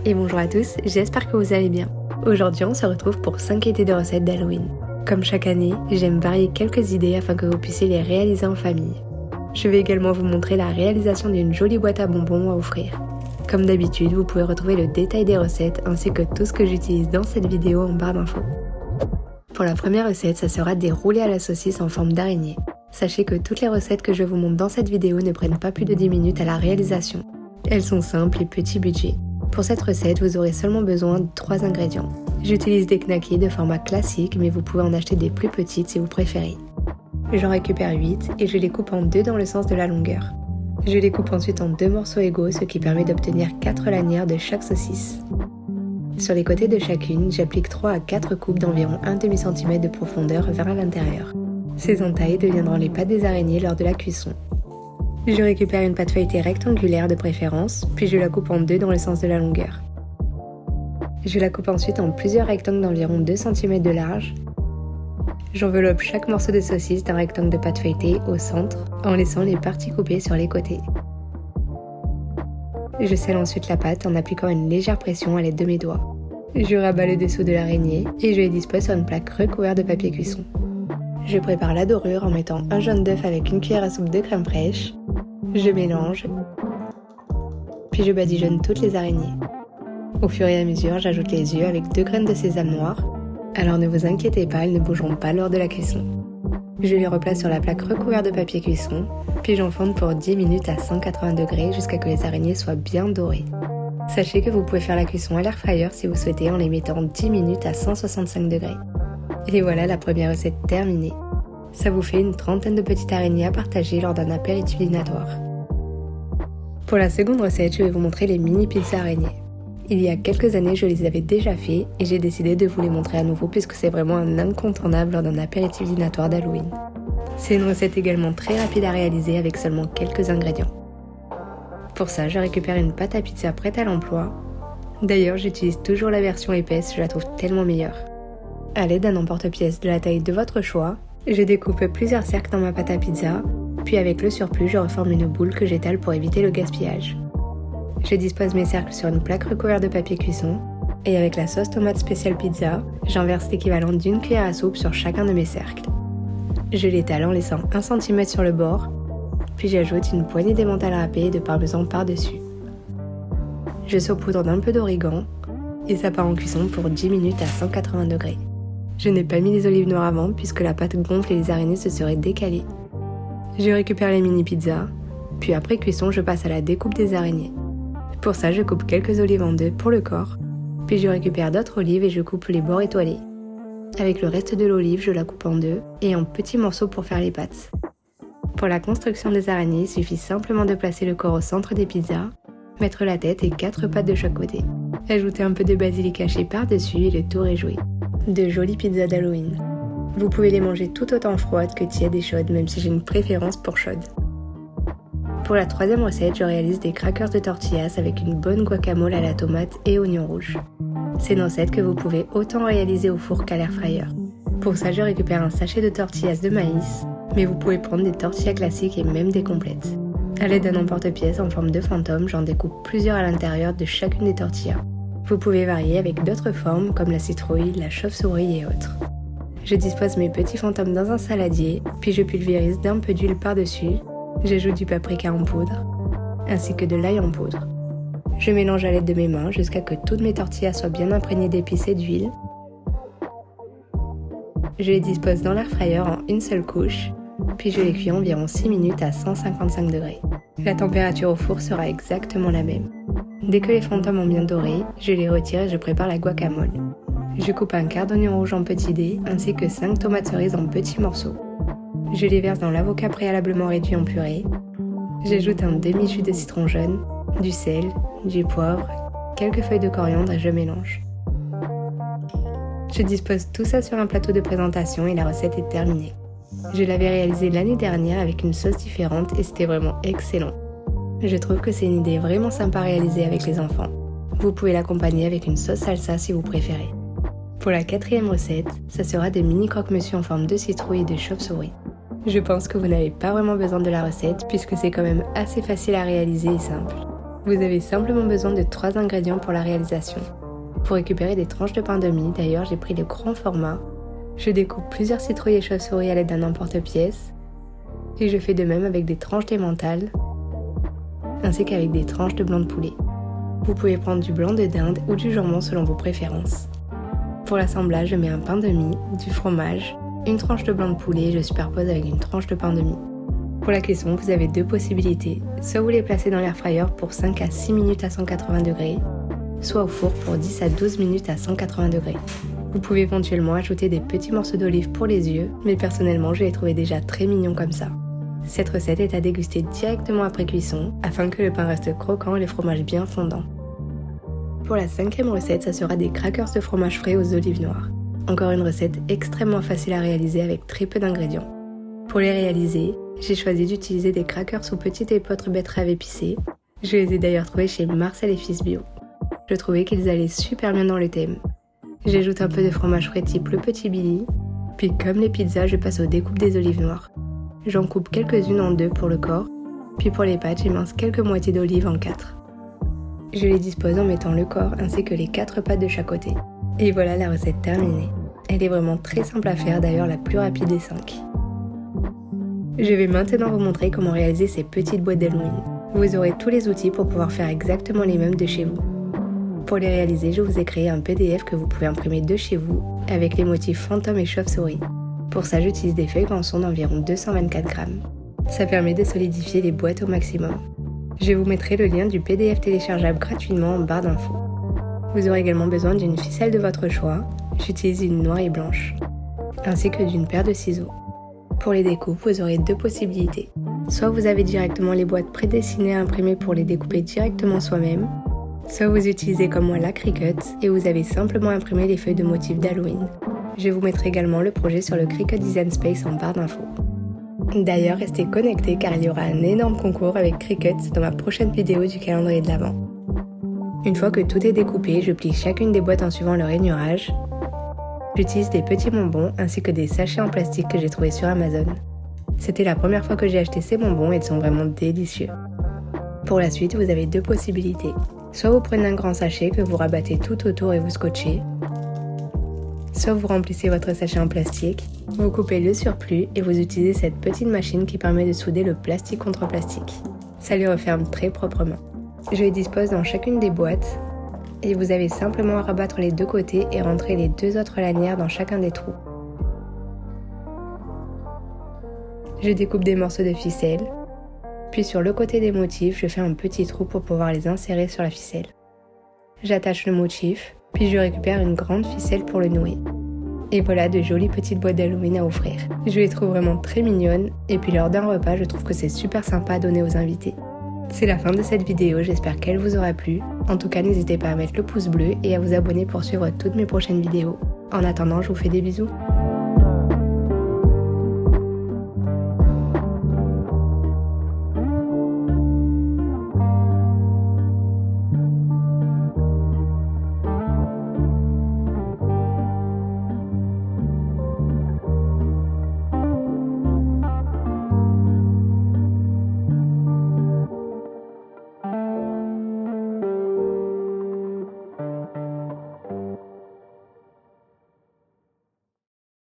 et bonjour à tous, j'espère que vous allez bien. Aujourd'hui on se retrouve pour 5 idées de recettes d'Halloween. Comme chaque année, j'aime varier quelques idées afin que vous puissiez les réaliser en famille. Je vais également vous montrer la réalisation d'une jolie boîte à bonbons à offrir. Comme d'habitude, vous pouvez retrouver le détail des recettes ainsi que tout ce que j'utilise dans cette vidéo en barre d'infos. Pour la première recette, ça sera des roulés à la saucisse en forme d'araignée. Sachez que toutes les recettes que je vous montre dans cette vidéo ne prennent pas plus de 10 minutes à la réalisation. Elles sont simples et petit budget. Pour cette recette, vous aurez seulement besoin de 3 ingrédients. J'utilise des knackis de format classique, mais vous pouvez en acheter des plus petites si vous préférez. J'en récupère 8 et je les coupe en 2 dans le sens de la longueur. Je les coupe ensuite en 2 morceaux égaux, ce qui permet d'obtenir 4 lanières de chaque saucisse. Sur les côtés de chacune, j'applique 3 à 4 coupes d'environ 1 demi-centimètre de profondeur vers l'intérieur. Ces entailles deviendront les pattes des araignées lors de la cuisson. Je récupère une pâte feuilletée rectangulaire de préférence, puis je la coupe en 2 dans le sens de la longueur. Je la coupe ensuite en plusieurs rectangles d'environ 2 cm de large. J'enveloppe chaque morceau de saucisse d'un rectangle de pâte feuilletée au centre, en laissant les parties coupées sur les côtés. Je scelle ensuite la pâte en appliquant une légère pression à l'aide de mes doigts. Je rabats le dessous de l'araignée et je les dispose sur une plaque recouverte de papier cuisson. Je prépare la dorure en mettant un jaune d'œuf avec une cuillère à soupe de crème fraîche. Je mélange, puis je badigeonne toutes les araignées. Au fur et à mesure, j'ajoute les œufs avec 2 graines de sésame noir. Alors ne vous inquiétez pas, elles ne bougeront pas lors de la cuisson. Je les replace sur la plaque recouverte de papier cuisson, puis j'enfonce pour 10 minutes à 180 degrés jusqu'à que les araignées soient bien dorées. Sachez que vous pouvez faire la cuisson à l'air fryer si vous souhaitez en les mettant 10 minutes à 165 degrés. Et voilà la première recette terminée. Ça vous fait une trentaine de petites araignées à partager lors d'un apéritif dînatoire. Pour la seconde recette, je vais vous montrer les mini pizzas araignées. Il y a quelques années, je les avais déjà fait et j'ai décidé de vous les montrer à nouveau puisque c'est vraiment un incontournable lors d'un apéritif dînatoire d'Halloween. C'est une recette également très rapide à réaliser avec seulement quelques ingrédients. Pour ça, je récupère une pâte à pizza prête à l'emploi. D'ailleurs, j'utilise toujours la version épaisse, je la trouve tellement meilleure. À l'aide d'un emporte-pièce de la taille de votre choix, je découpe plusieurs cercles dans ma pâte à pizza, puis avec le surplus, je reforme une boule que j'étale pour éviter le gaspillage. Je dispose mes cercles sur une plaque recouverte de papier cuisson, et avec la sauce tomate spéciale pizza, j'en verse l'équivalent d'une cuillère à soupe sur chacun de mes cercles. Je l'étale en laissant 1 cm sur le bord, puis j'ajoute une poignée d'emmental râpé et de parmesan par-dessus. Je saupoudre d'un peu d'origan, et ça part en cuisson pour 10 minutes à 180 degrés. Je n'ai pas mis les olives noires avant puisque la pâte gonfle et les araignées se seraient décalées. Je récupère les mini pizzas, puis après cuisson, je passe à la découpe des araignées. Pour ça, je coupe quelques olives en 2 pour le corps, puis je récupère d'autres olives et je coupe les bords étoilés. Avec le reste de l'olive, je la coupe en 2 et en petits morceaux pour faire les pâtes. Pour la construction des araignées, il suffit simplement de placer le corps au centre des pizzas, mettre la tête et 4 pattes de chaque côté. Ajouter un peu de basilic haché par-dessus et le tour est joué. De jolies pizzas d'Halloween. Vous pouvez les manger tout autant froides que tièdes et chaudes, même si j'ai une préférence pour chaudes. Pour la troisième recette, je réalise des crackers de tortillas avec une bonne guacamole à la tomate et oignon rouge. C'est une recette que vous pouvez autant réaliser au four qu'à l'air fryer. Pour ça, je récupère un sachet de tortillas de maïs, mais vous pouvez prendre des tortillas classiques et même des complètes. À l'aide d'un emporte-pièce en forme de fantôme, j'en découpe plusieurs à l'intérieur de chacune des tortillas. Vous pouvez varier avec d'autres formes comme la citrouille, la chauve-souris et autres. Je dispose mes petits fantômes dans un saladier, puis je pulvérise d'un peu d'huile par-dessus. J'ajoute du paprika en poudre, ainsi que de l'ail en poudre. Je mélange à l'aide de mes mains jusqu'à que toutes mes tortillas soient bien imprégnées d'épices et d'huile. Je les dispose dans l'air fryer en une seule couche, puis je les cuis environ 6 minutes à 155 degrés. La température au four sera exactement la même. Dès que les fantômes ont bien doré, je les retire et je prépare la guacamole. Je coupe un quart d'oignon rouge en petits dés ainsi que 5 tomates cerises en petits morceaux. Je les verse dans l'avocat préalablement réduit en purée. J'ajoute un demi-jus de citron jaune, du sel, du poivre, quelques feuilles de coriandre et je mélange. Je dispose tout ça sur un plateau de présentation et la recette est terminée. Je l'avais réalisée l'année dernière avec une sauce différente et c'était vraiment excellent. Je trouve que c'est une idée vraiment sympa à réaliser avec les enfants. Vous pouvez l'accompagner avec une sauce salsa si vous préférez. Pour la quatrième recette, ça sera des mini croque-monsieur en forme de citrouille et de chauve-souris. Je pense que vous n'avez pas vraiment besoin de la recette puisque c'est quand même assez facile à réaliser et simple. Vous avez simplement besoin de 3 ingrédients pour la réalisation. Pour récupérer des tranches de pain de mie, d'ailleurs j'ai pris le grand format. Je découpe plusieurs citrouilles et chauves-souris à l'aide d'un emporte-pièce. Et je fais de même avec des tranches d'emmental, ainsi qu'avec des tranches de blanc de poulet. Vous pouvez prendre du blanc de dinde ou du jambon selon vos préférences. Pour l'assemblage, je mets un pain de mie, du fromage, une tranche de blanc de poulet et je superpose avec une tranche de pain de mie. Pour la cuisson, vous avez 2 possibilités. Soit vous les placez dans l'air fryer pour 5 à 6 minutes à 180 degrés, soit au four pour 10 à 12 minutes à 180 degrés. Vous pouvez éventuellement ajouter des petits morceaux d'olive pour les yeux, mais personnellement je les trouvais déjà très mignons comme ça. Cette recette est à déguster directement après cuisson, afin que le pain reste croquant et le fromage bien fondant. Pour la 5e recette, ça sera des crackers de fromage frais aux olives noires. Encore une recette extrêmement facile à réaliser avec très peu d'ingrédients. Pour les réaliser, j'ai choisi d'utiliser des crackers aux petites épeautres betterave épicées. Je les ai d'ailleurs trouvés chez Marcel et Fils Bio. Je trouvais qu'ils allaient super bien dans le thème. J'ajoute un peu de fromage frais type le petit Billy, puis comme les pizzas, je passe aux découpes des olives noires. J'en coupe quelques-unes en 2 pour le corps, puis pour les pâtes, j'émince quelques moitiés d'olives en 4. Je les dispose en mettant le corps ainsi que les 4 pâtes de chaque côté. Et voilà la recette terminée. Elle est vraiment très simple à faire, d'ailleurs la plus rapide des 5. Je vais maintenant vous montrer comment réaliser ces petites boîtes d'Halloween. Vous aurez tous les outils pour pouvoir faire exactement les mêmes de chez vous. Pour les réaliser, je vous ai créé un PDF que vous pouvez imprimer de chez vous avec les motifs fantômes et chauve-souris. Pour ça, j'utilise des feuilles pinson d'environ 224 grammes. Ça permet de solidifier les boîtes au maximum. Je vous mettrai le lien du PDF téléchargeable gratuitement en barre d'infos. Vous aurez également besoin d'une ficelle de votre choix. J'utilise une noire et blanche, ainsi que d'une paire de ciseaux. Pour les découpes, vous aurez 2 possibilités. Soit vous avez directement les boîtes prédessinées à imprimer pour les découper directement soi-même, soit vous utilisez comme moi la Cricut et vous avez simplement imprimé les feuilles de motifs d'Halloween. Je vous mettrai également le projet sur le Cricut Design Space en barre d'infos. D'ailleurs, restez connectés car il y aura un énorme concours avec Cricut dans ma prochaine vidéo du calendrier de l'Avent. Une fois que tout est découpé, je plie chacune des boîtes en suivant le rainurage. J'utilise des petits bonbons ainsi que des sachets en plastique que j'ai trouvés sur Amazon. C'était la première fois que j'ai acheté ces bonbons et ils sont vraiment délicieux. Pour la suite, vous avez 2 possibilités. Soit vous prenez un grand sachet que vous rabattez tout autour et vous scotchez. Soit vous remplissez votre sachet en plastique, vous coupez le surplus et vous utilisez cette petite machine qui permet de souder le plastique contre plastique. Ça le referme très proprement. Je les dispose dans chacune des boîtes et vous avez simplement à rabattre les 2 côtés et rentrer les 2 autres lanières dans chacun des trous. Je découpe des morceaux de ficelle, puis sur le côté des motifs, je fais un petit trou pour pouvoir les insérer sur la ficelle. J'attache le motif, puis je récupère une grande ficelle pour le nouer. Et voilà de jolies petites boîtes d'Halloween à offrir. Je les trouve vraiment très mignonnes, et puis lors d'un repas, je trouve que c'est super sympa à donner aux invités. C'est la fin de cette vidéo, j'espère qu'elle vous aura plu. En tout cas, n'hésitez pas à mettre le pouce bleu et à vous abonner pour suivre toutes mes prochaines vidéos. En attendant, je vous fais des bisous.